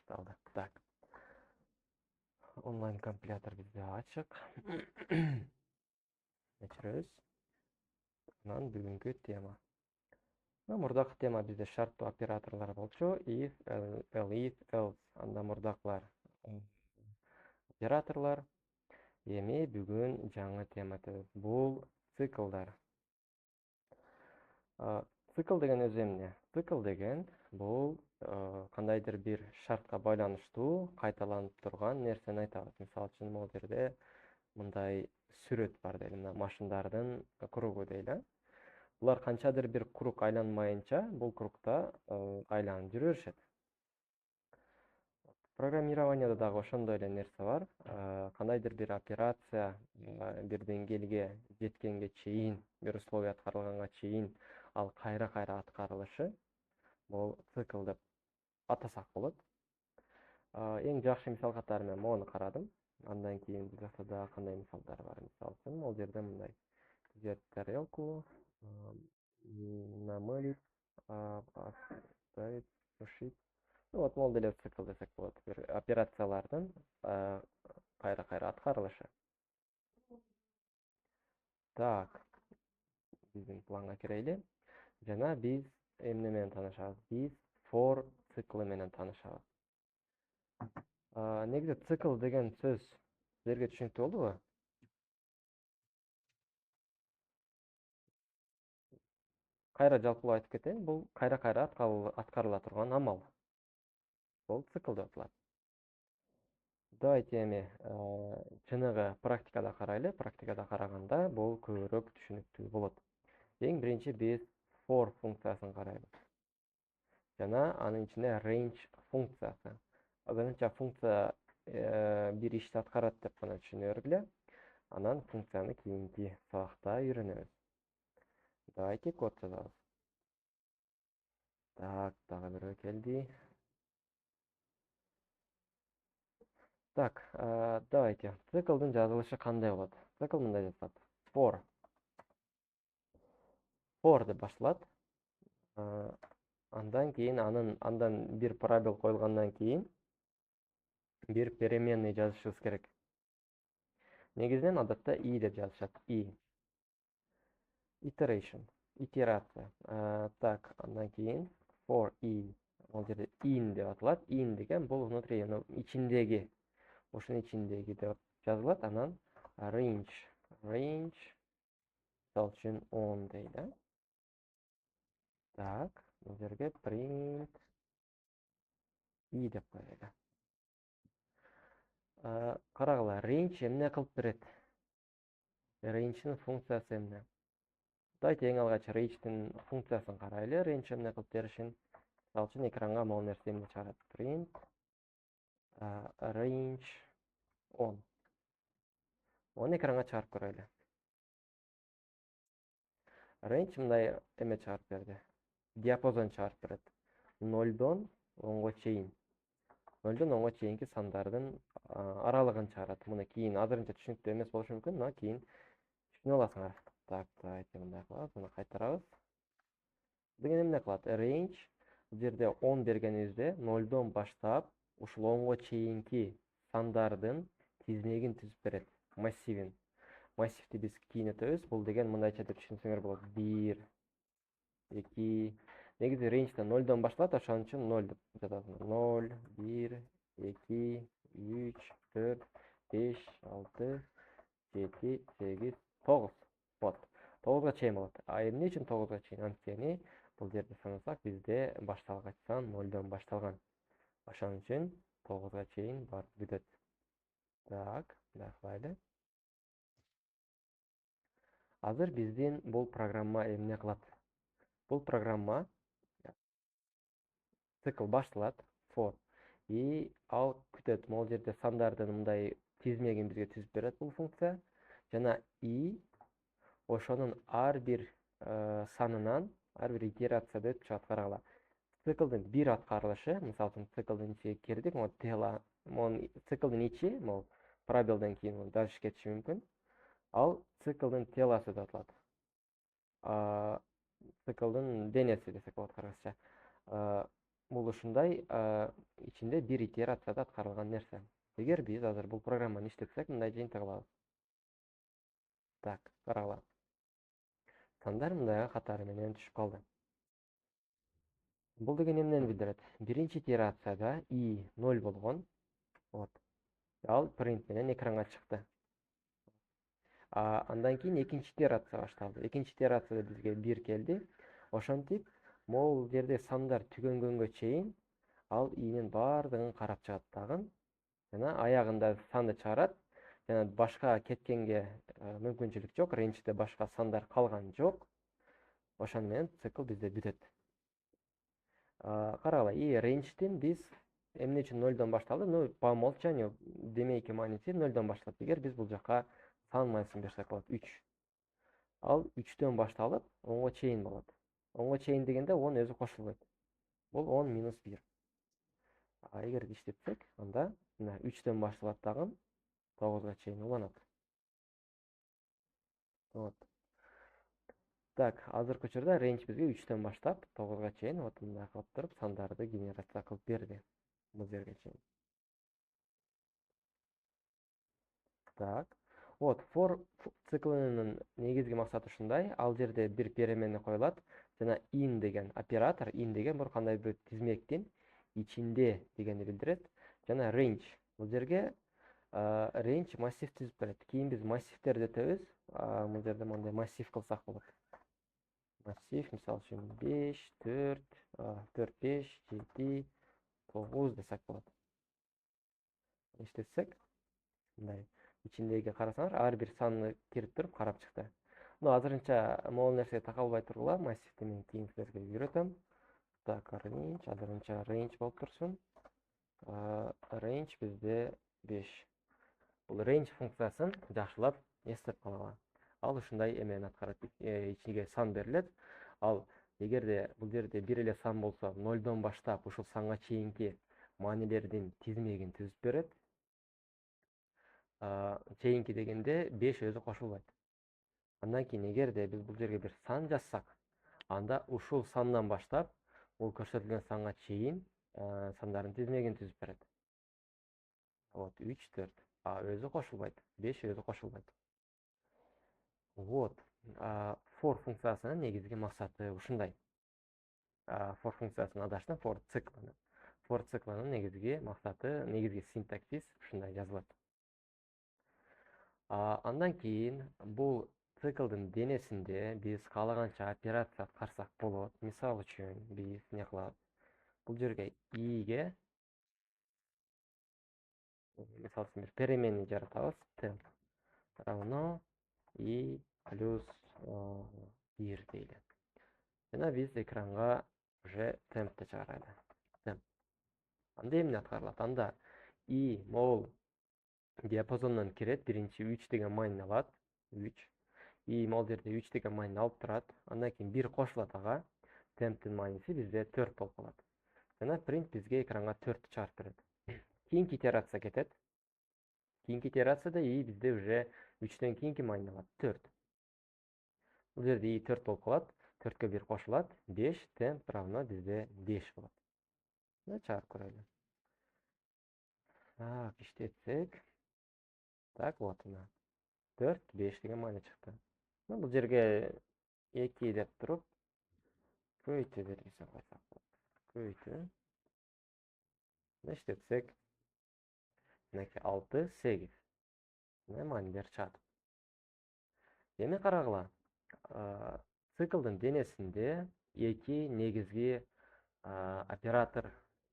башталды. Так. Онлайн компилятор бизде ачык. Өчүрөбүз. Анан бүгүнкү тема. Мурдакы тема бизде шарттуу операторлор болчу. If, elif, else. Андан мурдакылар операторлор. Эми бүгүн жаңы тема өтөбүз. Бул циклдар. Цикл деген өзү эмне? Цикл деген бул кандайдыр бир шартка байланыштуу кайталанып турган нерсени айтабыз. Мисалы үчүн могул жерде мындай сүрөт бар дейли, мына машиндардын кругу дейли. Булар канчадыр бир круг айланмайынча бул кругта айланып жүрө беришет. Программированияда дагы ошондой эле нерсе бар. Кандайдыр бир операция бир деңгээлге жеткенге чейин, бир условие аткарылганга чейин ал кайра-кайра аткарылышы бул цикл деп атасак болот. Эң жакшы мисал катары мен мону карадым. Андан кийин биз дагы кандай мисалдар бар? Мисалы үчүн, могул жерде мындай взять тарелку, намылить, поставить, сушить. Вот могул деле цикл десек болот. Бир операциялардын кайра-кайра аткарылышы. Так, биздин планга кирели. Жана биз эмне менен таанышабыз? Биз for циклы менен таанышабыз. Негизи цикл деген сөз силерге түшүнүктүү болдубу? Кайра жалпылап айтып кетейин, бул кайра-кайра аткарыла турган амал. Бул цикл деп аталат. Давайте эми чыныгы практикада карайлы. Практикада караганда бул көбүрөөк түшүнүктүү болот. Эң биринчи биз for функциясын карайбыз. Жана анын ичинде range функциясы. Азырынча функция бир ишти аткарат деп гана түшүнө бергиле. Анан функцияны кийинки сабакта үйрөнөбүз. Давайте код жазабыз. Так, дагы бирөө келди. Так, давайте. Циклдын жазылышы кандай болот? Цикл мындай жазылат. For деп башталат. Андан кийин андан бир пробел коюлгандан кийин бир переменный жазышыбыз керек. Негизинен адатта i деп жазышат. I. Iteration. Итерация. Так, андан кийин for i. Бул жерде in деп аталат. In деген бул внутри, ичиндеги. Ошонун ичиндеги деп жазылат. Анан range. Мисалы үчүн 10 дейли. Так, бул жерге print i деп коелу. Карагыла, range эмне кылып берет? Range'нин функциясы эмне? Давайте эң алгач range'нин функциясын карайлы. Range эмне кылып беришин? Мисалы үчүн экранга могул нерсе эмне чыгарат? Print range 10. Оны экранга чыгарып көрөлү. Range мындай эме чыгарып берди. Диапазон чыгарып берет. 0-дон 10го чейин. 0-дон 10го чейинки сандардын аралыгын чыгарат. Муну кийин азырынча түшүнүктүү эмес болушу мүмкүн, но кийин түшүнө аласыңар. Так, давайте мындай кылабыз. Муну кайтарабыз. Деген эмне кылат? Range бул жерде 10 бергенибизде 0-дон баштап ушул 10го чейинки сандардын тизмегин түзүп берет. Массивин. Массивти биз кийин өтөбүз. Бул деген мындайча деп түшүнсөңөр болот. 1, 2. Негизи range'да 0-дон башталат, ошон үчүн 0 деп жазасың. 0, 1, 2, 3, 4, 5, 6, 7, 8, 9. Вот. 9га чейин болот. Эмне үчүн 9га чейин? Анткени бул жерде санасак, бизде башталгачтан 0-дон башталган. Ошон үчүн 9га чейин барып бүтөт. Так, мындай кылайлы. Азыр биздин бул программа эмне кылат? Бул программа цикл башталат, for. И ал күтөт. Могул жерде сандардын мындай тизмегин бизге түзүп берет бул функция. Жана и ошонун ар бир санынан, ар бир итерацияда өтүп чыгат. Карагыла. Циклдын бир аткарылышы, мисалы үчүн циклдын ичиге кирдик, циклдын ичи, могул пробелден кийин дальше кетиши мүмкүн. Ал циклдын теласы деп аталат. Циклдын денеси десек болот кыргызча. Бул ушундай ичинде бир итерацияда аткарылган нерсе. Эгер биз азыр бул программаны иштетсек, мындай жыйынтык алабыз. Так, карагыла. Сандар мындайга катары менен түшүп калды. Бул деген эмнени билдирет? Биринчи итерацияда и 0 болгон. Вот. Ал принт менен экранга чыкты. Андан кийин экинчи итерация башталды. Экинчи итерацияда бизге 1 келди. Ошентип, могул жерде сандар түгөнгөнгө чейин ал инин бардыгын карап чыгат дагы. Жана аягында санды чыгарат. Жана башка кеткенге мүмкүнчүлүк жок. Рейнжде башка сандар калган жок. Ошону менен цикл бизде бүтөт. Карагыла, и рейнжден биз эмне үчүн 0дон башталды? Ну, по умолчанию демейки мааниси 0дон башталат. Эгер биз бул жака сан маанисын берсек болот, 3. Ал 3дөн башталып, 10го чейин болот. 10го чейин дегенде 10 өзү кошулбойт. Бул 10 минус 1. Эгер иштетсек, анда мына 3дөн башталат дагы 9га чейин уланат. Вот. Так, азыркы учурда рейндж бизге 3дөн баштап 9га чейин вот мындай кылып туруп сандарды генерация кылып берди. Бул жерге чейин. Так. Вот, for циклынын негизги максаты ушундай. Ал жерде бир перемене коюлат. Жана in деген оператор, in деген бир кандай бир тизмектин ичинде дегенди билдирет. Жана range. Бул жерге range массив түзүп берет. Кийин биз массивтерди өтөбүз. Бул жерде мындай массив кылсак болот. Массив, мисалы үчүн 5, 4, 4, 5, 7, 9 десек болот. Иштетсек, мындай ичиндеги карасаңар, ар бир санны кирип туруп карап чыкты. Ну, азырынча могул нерсеге такалбай тургула, массивти мен кийин силерге үйрөтөм. Так, range, азырынча range болуп турсун. Range бизде 5. Бул range функциясын жакшылап эстеп калгыла. Ал ушундай эмени аткарат, ичиге сан берилет. Ал эгерде бул жерде бир эле сан болсо, 0дон баштап ушул санга чейинки маанилердин тизмегин түзүп берет. Чейинки дегенде 5 өзү кошулбайт. Андан кийин эгерде биз бул жерге бир сан жазсак, анда ушул сандан баштап бул көрсөтүлгөн санга чейин сандардын тизмегин түзүп берет. Вот, 3, 4. Өзү кошулбайт. 5 өзү кошулбайт. Вот. For функциясынын негизги максаты ушундай. For функциясын адаштым, for циклынын. For циклынын негизги максаты, негизги синтаксис ушундай жазылат. Андан кийин бул циклдын денесинде биз каалаганча операция аткарсак болот. Мисалы үчүн биз эмне кылабыз? Бул жерге i'ге мисалы үчүн бир перемени жаратабыз. Temp равно i плюс 1 дейли. Жана биз экранга уже tempти чыгарайлы. Temp. Анда эмне аткарылат? Анда i могул диапазондон кирет, биринчи 3 деген маанини алат. 3. И могул жерде 3 деген маанини алып турат. Андан кийин 1 кошулат ага. Темптин мааниси бизде 4 болуп калат. Жана print бизге экранга 4 чыгарып берет. Кийинки итерация кетет. Кийинки итерацияда и бизде уже 3төн кийинки маанини алат. 4. Бул жерде и 4 болуп калат. 4кө 1 кошулат. 5 темп равно бизде 5 болот. Мына чыгарып көрөлү. Так, иштетсек. Так, вот мына. 4, 5 деген маани чыкты. Бул жерге 2 деп туруп көйтө белгисин койсок болот. Көйтө. Иштетсек. Мынакей 6, 8. Мына маанилер чыгат. Эми карагыла. Циклдын денесинде 2 негизги оператор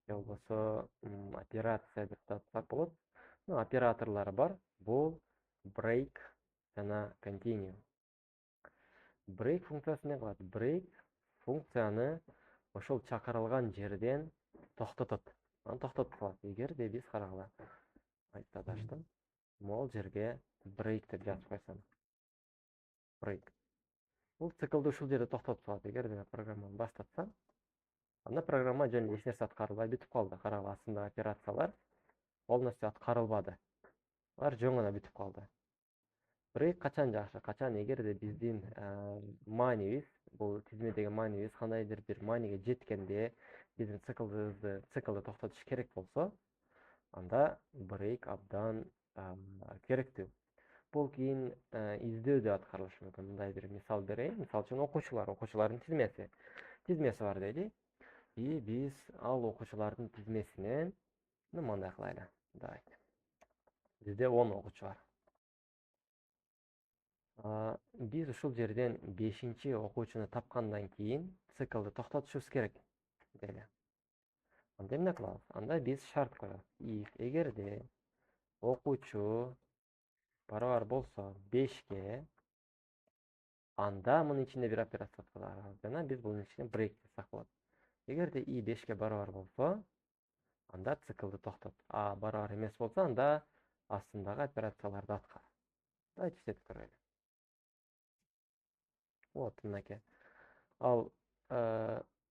же болбосо операция деп атасак болот. Операторлор бар. Бул break жана continue. Break функциясы эмне кылат? Break функцияны ошол чакырылган жерден токтотот. Аны токтотуп калат. Эгерде биз карагыла. Адаштым. Могул жерге break деп жазып койсом. Break. Бул циклды ушул жерде токтотуп калат. Эгерде программаны баштатсам, анда программа жөн эч нерсе аткарылбай бүтүп калды. Карагыла, астындагы операциялар полностью аткарылбады. Алар жөн гана бүтүп калды. Break качан жакшы? Качан эгерде биздин маанибиз, бул тизмедеги маанибиз кандайдыр бир мааниге жеткенде биздин циклды токтотуш керек болсо, анда брейк абдан керектүү. Бул кийин издөөдө аткарылышы мүмкүн. Мындай бир мисал берейин. Мисалы үчүн окуучулардын тизмеси бар дейли. И биз ал окуучулардын тизмесинен мындай кылайлы. Давайте. Бизде 10 окуучу бар. Биз ушул жерден 5-чи окуучуну тапкандан кийин циклды токтотушубуз керек дейли. Анда эмне кылабыз? Анда биз шарт коебуз. Эгерде окуучу барабар болсо 5ке, анда мунун ичинде бир операция аткарабыз жана биз бунун ичинде брейк жасак болот. Эгерде и 5ке барабар болсо, анда циклды токтот. А барабар эмес болсо, анда астындагы операцияларды аткар. Давайте иштетип көрөлү. Вот мынакей. Ал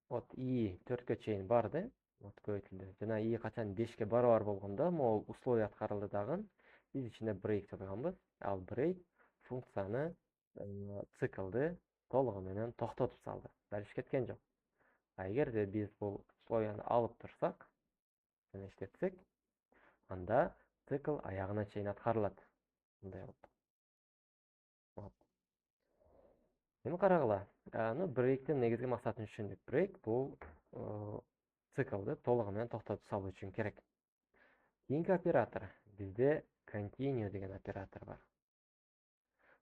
вот и 4ке чейин барды. Вот көбөйтүлдү. Жана и качан 5ке барабар болгондо, могул условия аткарылды дагы. Биз ичинде брейк жазганбыз. Ал брейк функцияны циклды толугу менен токтотуп салды. Дальше кеткен жок. А эгерде биз бул условияны алып турсак, жана иштетсек, анда цикл аягына чейин аткарылат. Мындай болот. Вот. Эми карагыла. Брейктин негизги максатын түшүндүк. Брейк бул циклды толугу менен токтотуп салуу үчүн керек. Кийинки оператор бизде continue деген оператор бар.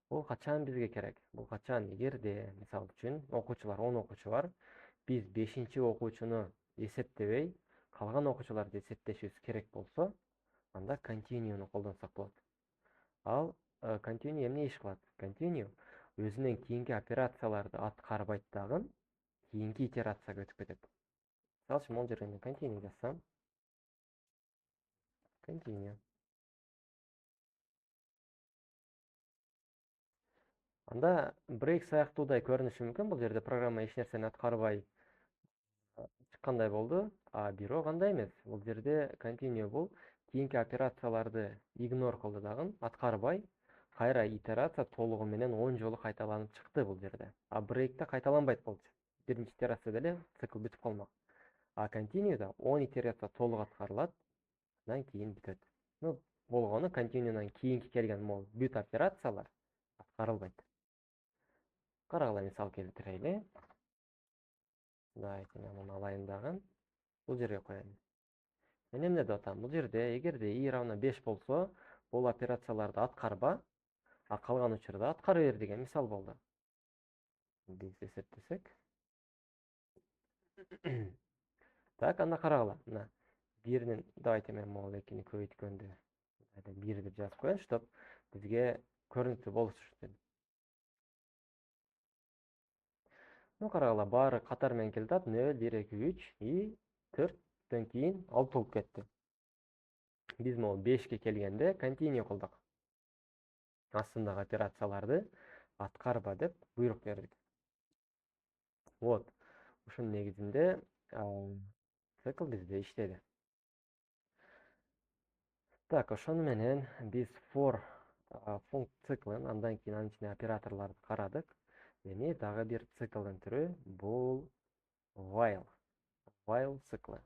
Бул качан бизге керек? Бул качан эгерде, мисалы үчүн, 10 окуучу бар, биз 5-чи окуучуну эсептебей, калган окуучуларды эсептешибиз керек болсо, анда continue'ну колдонсок болот. Ал continue эмне иш кылат? Continue өзүнүн кийинки операцияларды аткарбайт дагы, кийинки итерацияга өтүп кетет. Мисалы үчүн, могул жерге мен continue жазсам, continue. Анда брейк сыяктуудай көрүнүшү мүмкүн. Бул жерде программа эч нерсени аткарбай чыккандай болду. А бирок андай эмес. Бул жерде continue бул кийинки операцияларды игнор кылды дагы, аткарбай, кайра итерация толугу менен 10 жолу кайталанып чыкты бул жерде. А брейкте кайталанбайт болчу. Биринчи итерацияда эле цикл бүтүп калмак. А continue'да 10 итерация толук аткарылат, андан кийин бүтөт. Болгону continue'дан кийинки келген могул бүт операциялар аткарылбайт. Карагыла, мисал келтирели. Давайте мен муну алайын дагы. Бул жерге коеюн. Мен эмне деп атам? Бул жерде эгерде и равно 5 болсо, бул операцияларды аткарба, а калган учурда аткара бер деген мисал болду. Биз эсептесек. Так, анда карагыла. Мына биринин, давайте мен могул экини көбөйткөндү 1 деп жазып коеюн, чтоб бизге көрүнүктүү болуш үчүн. Карагыла, баары катар менен келатат. 0, 1, 2, 3 и 4төн кийин 6 болуп кетти. Биз могул 5ке келгенде continue кылдык. Астындагы операцияларды аткарба деп буйрук бердик. Вот. Ушунун негизинде цикл бизде иштеди. Так, ошону менен биз for циклын, андан кийин анын ичиндеги операторлорду карадык. Эми дагы бир циклдын түрү бул while циклы.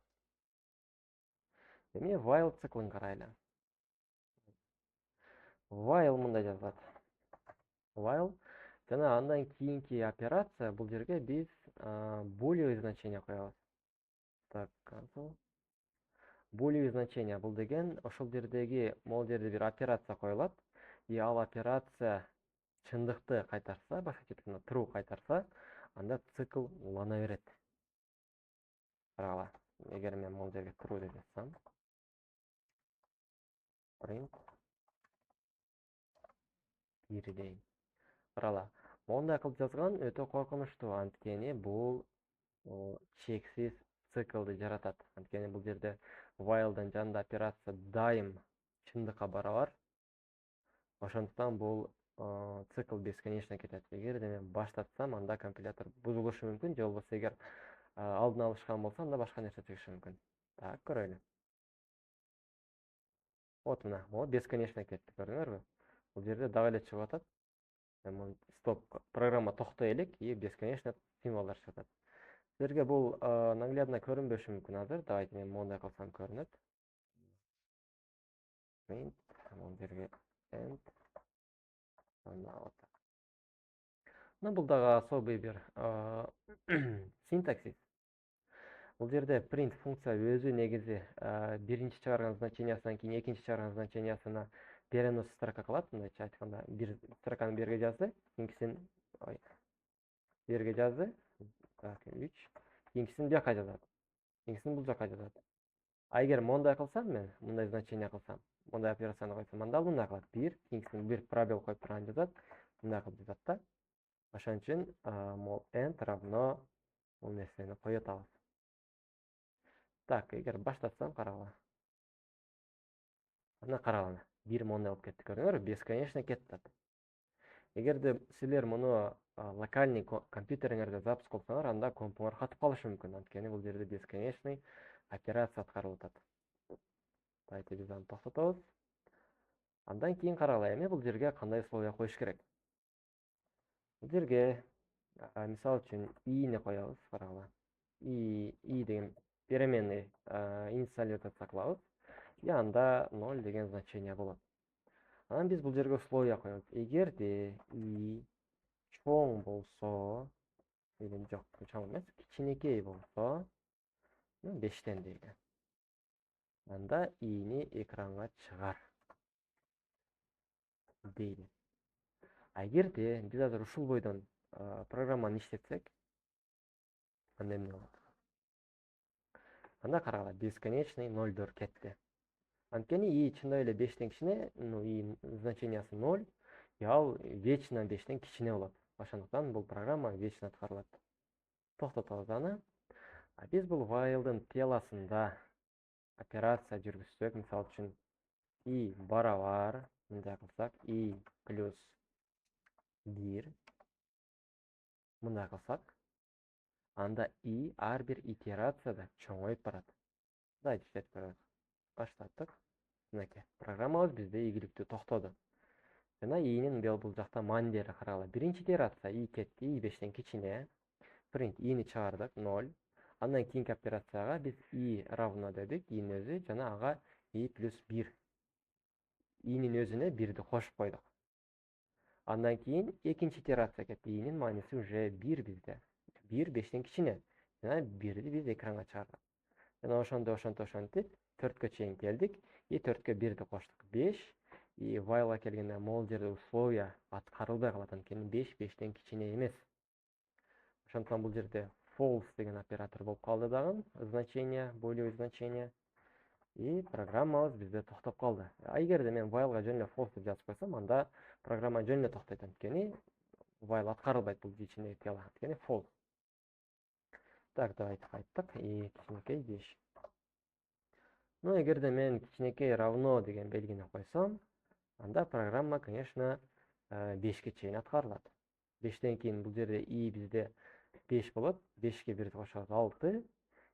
Эми while циклын карайлы. While мындай жазылат. While жана андан кийинки операция, бул жерге биз булевый значение коебуз. Так, cancel. Булевый значение бул деген ошол жердеги могул жерде бир операция коюлат. И ал операция чындыкты кайтарса, башкача айтканда true кайтарса, анда цикл улана берет. Карагыла. Эгер мен могул жерге true деп жазсам, print 1 дейм. Карагыла. Мондай кылып жазган өтө коркунучтуу, анткени бул чексиз циклды жаратат. Анткени бул жерде while'дын жанында операция дайым чындыкка барабар. Ошондуктан бул цикл бесконечно кетет. Эгерде мен баштатсам, анда компилятор бузулушу мүмкүн, же болбосо эгер алдын алышкан болсо, анда башка нерсе чыгышы мүмкүн. Так, көрөлү. Вот мына, бесконечно кетти, көрдүңөрбү? Бул жерде дагы эле чыгып атат. Стоп, программа токтой элек и бесконечно символдор чыгып атат. Силерге бул наглядно көрүнбөшү мүмкүн азыр. Давайте мен мондай кылсам көрүнөт. Print, бул жерге end. Бул дагы особый бир синтаксис. Бул жерде print функция өзү негизи биринчи чыгарган значениясынан кийин экинчи чыгарган значениясына перенос строка кылат. Мындайча айтканда, бир строканы берге жазды, кийинкисин берге жазды. Так, 3. Кийинкисин бияка жазат. Кийинкисин бул жака жазат. А эгер мондай кылсам мен, мындай значение кылсам, мындай операцияны койсом, анда мындай кылат. 1, кийинкисин бир пробел коюп турган жазат. Мындай кылып жазат да. Ошон үчүн мол end равно бул нерсени кое атабыз. Так, эгер баштатсам карагыла. Мына карагыла. Бир мондай болуп кетти, көрдүңөрбү? Бесконечно кетти. Эгерде силер муну локальный компьютериңерде запуск кылсаңар, анда компуңар катып калышы мүмкүн. Анткени бул жерде бесконечный операция аткарылып атат. Давайте биз аны токтотобуз. Андан кийин карагыла, эми бул жерге кандай условия коюш керек? Бул жерге мисалы үчүн i'ни коебуз, карагыла. i деген переменный инициализация кылабыз. И анда 0 деген значение болот. Анан биз бул жерге условия коебуз. Эгерде i чоң болсо, жок, чоң эмес, кичинекей болсо, 5тен дейли. Анда i'ни экранга чыгар дейли. А эгерде биз азыр ушул бойдон программаны иштетсек, анда эмне болот? Анда карагыла, бесконечный 0 кетти. Анткени и чындап эле 5тен кичине, и значениясы 0, и ал вечно 5тен кичине болот. Ошондуктан бул программа вечно аткарылат. Токтотобуз аны. А биз бул while'дын телосунда операция жүргүзсөк, мисалы үчүн i барабар, мындай кылсак, i плюс 1, мындай кылсак, анда i ар бир итерацияда чоңоюп барат. Давайте иштетип көрөбүз. Баштаттык. Мынакей, программабыз бизде ийгиликтүү токтоду. Жана i'нин бул жакта маанилери карагыла. Биринчи итерация i кетти, i 5тен кичине. Print i'ни чыгардык 0. Андан кийинки операцияга биз i равно дедик, i'нин өзү жана ага i плюс 1. i'нин өзүнө 1ди кошуп койдук. Андан кийин экинчи итерация кетти. i'нин мааниси уже 1 бизде. 1 5тен кичине. Жана 1ди биз экранга чыгардык. Жана ошентип 4кө чейин келдик. И 4кө 1ди коштук. 5. И whileга келгенде могул жерде условия аткарылбай калат. Анткени 5 5тен кичине эмес. Ошондуктан бул жерде false деген оператор болуп калды дагы. Значение, более значение. И программабыз бизде токтоп калды. А эгерде мен whileга жөн эле false деп жазып койсом, анда программа жөн эле токтойт. Анткени while аткарылбайт бул ичиндеги тело. Анткени false. Так, давайте кайттык. И кичинекей 5. Ну, эгерде мен кичинекей равно деген белгини койсом, анда программа, конечно, 5ке чейин аткарылат. 5тен кийин бул жерде i бизде 5 болот. 5ке 1 кошобуз 6.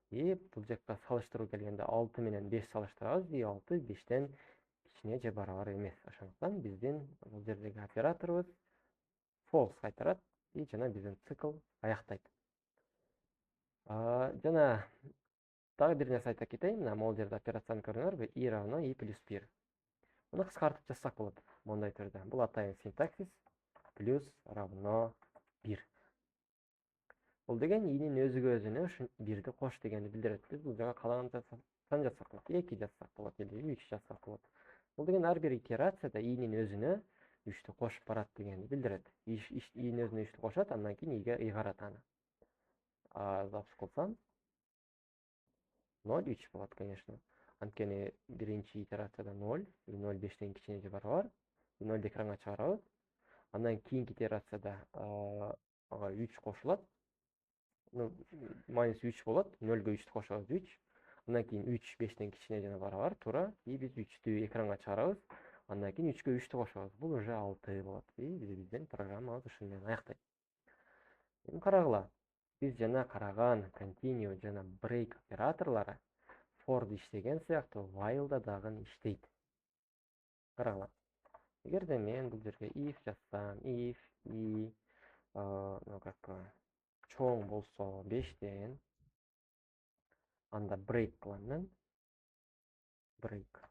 И бул жакка салыштыруу келгенде 6 менен 5 салыштырабыз. И 6 5тен кичине же барабар эмес. Ошондуктан биздин бул жердеги операторубуз false кайтарат. И жана биздин цикл аяктайт. Жана дагы бир нерсе айта кетейин. Мына могул жерде операцияны көрдүңөрбү? I равно I плюс 1. Муну кыскартып жазсак болот мондай түрдө. Бул атайын синтаксис плюс равно 1. Бул деген i'нин өзүгө өзүнө ушу 1ди кош дегенди билдирет. Биз бул жака каалаганча жазсак болот, 2 жазсак болот, или 3 жазсак болот. Бул деген ар бир итерацияда i'нин өзүнө 3тү кошуп барат дегенди билдирет. i'нин өзүнө 3тү кошот, андан кийин i'ге ыйгарат аны. Запуск кылсам 0 3 болот, конечно. Анткени биринчи итерацияда 0, 0 5тен кичине же барабар. 0 экранга чыгарабыз. Андан кийинки итерацияда ага 3 кошулат. Мааниси 3 болот. 0га 3тү кошобуз 3. Андан кийин 3 5тен кичине жана барабар, туура. И биз 3тү экранга чыгарабыз. Андан кийин 3кө 3тү кошобуз. Бул уже 6 болот. И биздин программабыз ушуну менен аяктайт. Эми карагыла. Биз жана караган continue жана break операторлору for'да иштеген сыяктуу while'да дагы иштейт. Карагыла. Эгерде мен бул жерге if жазсам, if i, ну как чоң болсо 5тен, анда break кылам мен. Break.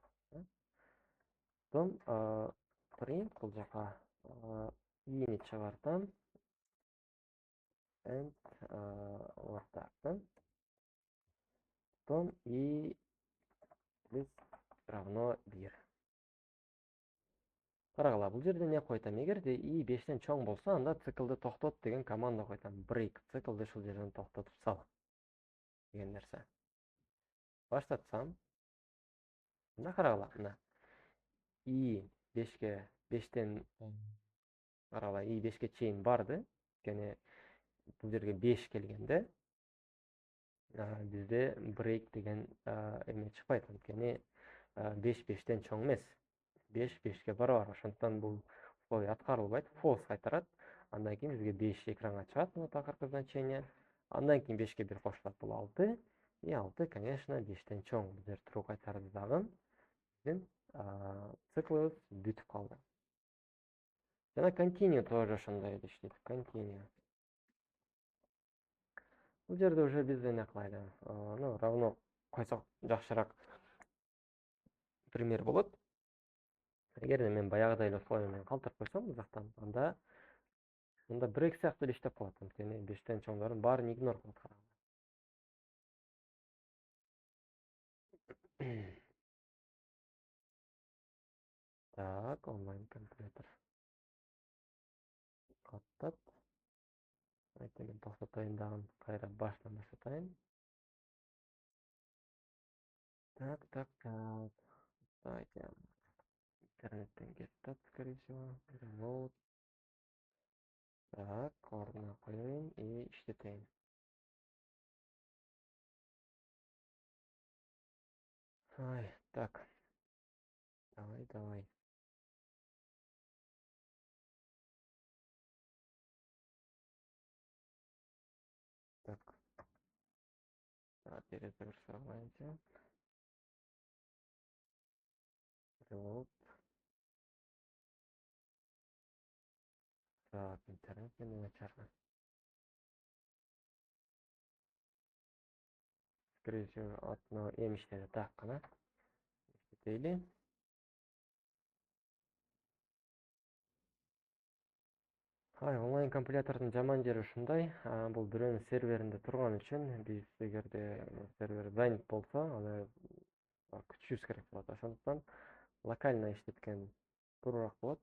Потом print бул жака i'ни чыгартам and ортартам. Потом i плюс равно 1. Карагыла, бул жерде не койтам? Эгерде i 5тен чоң болсо, анда циклды токтот деген команда койтам. Break, циклды ушул жерден токтотуп сал деген нерсе. Баштатсам, мына карагыла, мына i 5тен карагыла, i 5ке чейин барды. Кene бул жерге 5 келгенде бизде break деген эме чыкпайт. Анткени 5 5тен чоң эмес. 5 5ке барабар. Ошондуктан бул условие аткарылбайт, false кайтарат. Андан кийин бизге 5 экранга чыгат, вот акыркы значение. Андан кийин 5ке 1 кошулат, бул 6. И 6, конечно, 5тен чоң. Бул жер true кайтарды дагы. Биздин циклыбыз бүтүп калды. Жана continue тоже ошондой эле иштейт. Continue. Бул жерде уже биз эме кылайлы. Ну, равно койсок жакшыраак пример болот. Эгерде мен баягыдай эле условие менен калтырып койсом бул жактан, анда break сыяктуу эле иштеп калат. Анткени 5тен чоңдордун баарын игнор кылып карагыла. Так, онлайн компьютер. Каттап. Айта мен токтотоюн дагы, кайра баштан баштатайын. Так, так, так. Давайте интернеттен get скорее всего. Remote. Так, ордуна коеюн и иштетейин. Ай, так. Давай, давай. Так. Перезагрузка. Reload. Так, интернет менен начарга. Скорее всего, отно эми иштеди. Так, кана. Иштетейли. Онлайн компилятордун жаман жери ушундай. Бул бирөөнүн серверинде турган үчүн биз эгерде сервер занят болсо, аны күтүшүбүз керек болот. Ошондуктан локально иштеткен туурураак болот.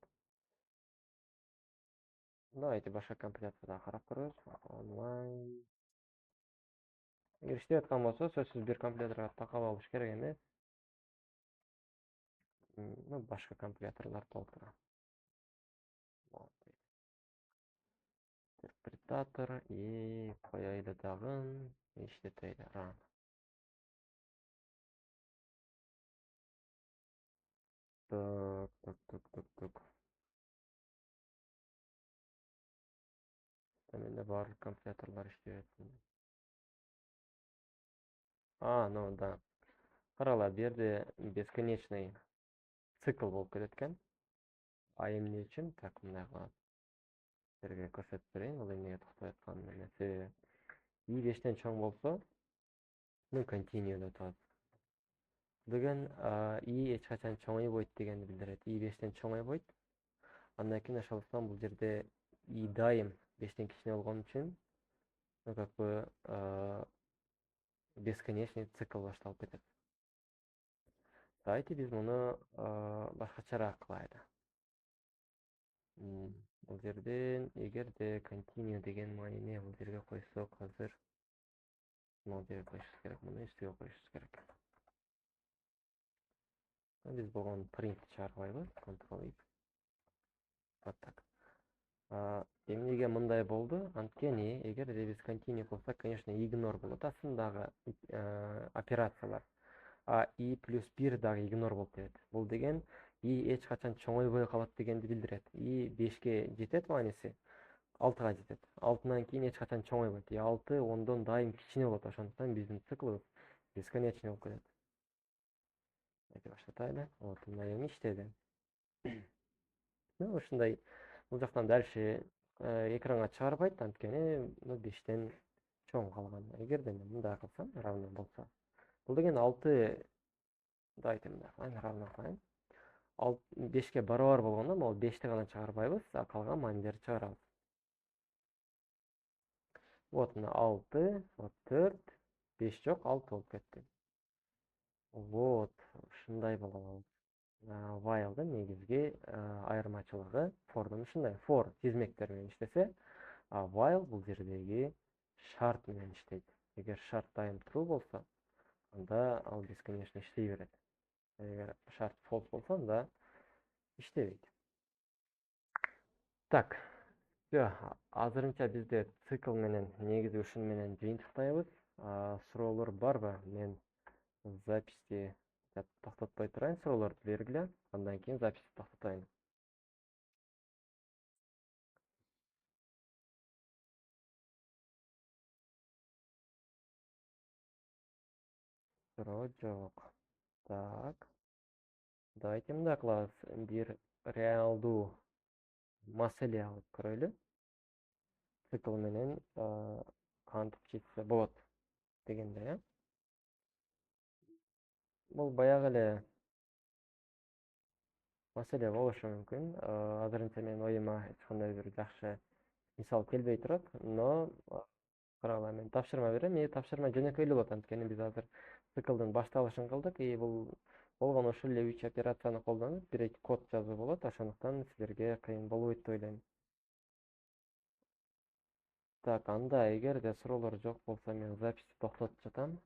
Давайте башка компиляцияда карап көрөбүз. Онлайн. Эгер иштеп аткан болсо, сөзсүз бир компиляторго такап алыш керек эмес. Ну, башка компиляторлор болуп турат. Интерпретатор и коелу дагы иштетейли. Run. Так. Менде баардык компиляторлор иштебейт. Ну да. Карагыла, бу жерде бесконечный цикл болуп кетет экен. Эмне үчүн? Так, мындай кылат. Силерге көрсөтүп берейин, бул эмнеге токтой атканын. Себеби и 5тен чоң болсо, ну continue деп атат. Деген и эч качан чоңойбойт дегенди билдирет. И 5тен чоңойбойт. Андан кийин ошондуктан бул жерде и дайым 5тен кичине болгон үчүн, ну как бы бесконечный цикл башталып кетет. Давайте биз муну башкачараак кылайлы. Бул жерден эгерде continue деген маани бул жерге койсок, азыр могу жерге коюшубуз керек, муну үстүгө коюшубуз керек. Биз болгон print чыгарбайбыз, Ctrl-X. Вот так. Эмнеге мындай болду? Анткени, эгерде биз continue кылсак, конечно, ignore болот астындагы операциялар. И плюс 1 дагы ignore болуп кетет. Бул деген и эч качан чоңойбой калат дегенди билдирет. И 5ке жетет мааниси, 6га жетет. 6нан кийин эч качан чоңойбойт. И 6 10дон дайым кичине болот. Ошондуктан биздин циклыбыз бесконечный болуп кетет. Айта баштатайлы. Вот, мына эми иштеди. Ну, ушундай. Бул жактан дальше экранга чыгарбайт, анткени 5тен чоң калган. Эгерде мен мындай кылсам, равно болсо. Бул деген 6, дайте мындай кылайын, равно кылайын. 5ке барабар болгондо могу 5ти гана чыгарбайбыз, а калган маанилерди чыгарабыз. Вот мына 6, вот 4, 5 жок, 6 болуп кетти. Вот, ушундай болот. While'дын негизги айырмачылыгы for'дун ушундай. For тизмектер менен иштесе, а while бул жердеги шарт менен иштейт. Эгер шарт дайым true болсо, анда ал бесконечно иштей берет. Эгер шарт false болсо, анда иштебейт. Так, всё, азырынча бизде цикл менен негизи ушуну менен жыйынтыктайбыз. Суроолор барбы? Мен записти токтотпой турайын, суроолорду бергиле, андан кийин записти токтотойм. Суроо жок. Так, давайте мындай кылабыз. Бир реалдуу маселе алып көрөлү. Цикл менен кантип чечсе болот дегенде, э? Бул баягы эле маселе болушу мүмкүн. Азырынча менин оюма эч кандай бир жакшы мисал келбей турат, но карагыла, мен тапшырма берем. Тапшырма жөнөкөй эле болот, анткени биз азыр циклдын башталышын кылдык. Бул болгону ушул эле 3 операцияны колдонуп, бир код жазуу болот. Ошондуктан силерге кыйын болбойт деп ойлойм. Так, анда эгерде суроолор жок болсо, мен записти токтотуп жатам.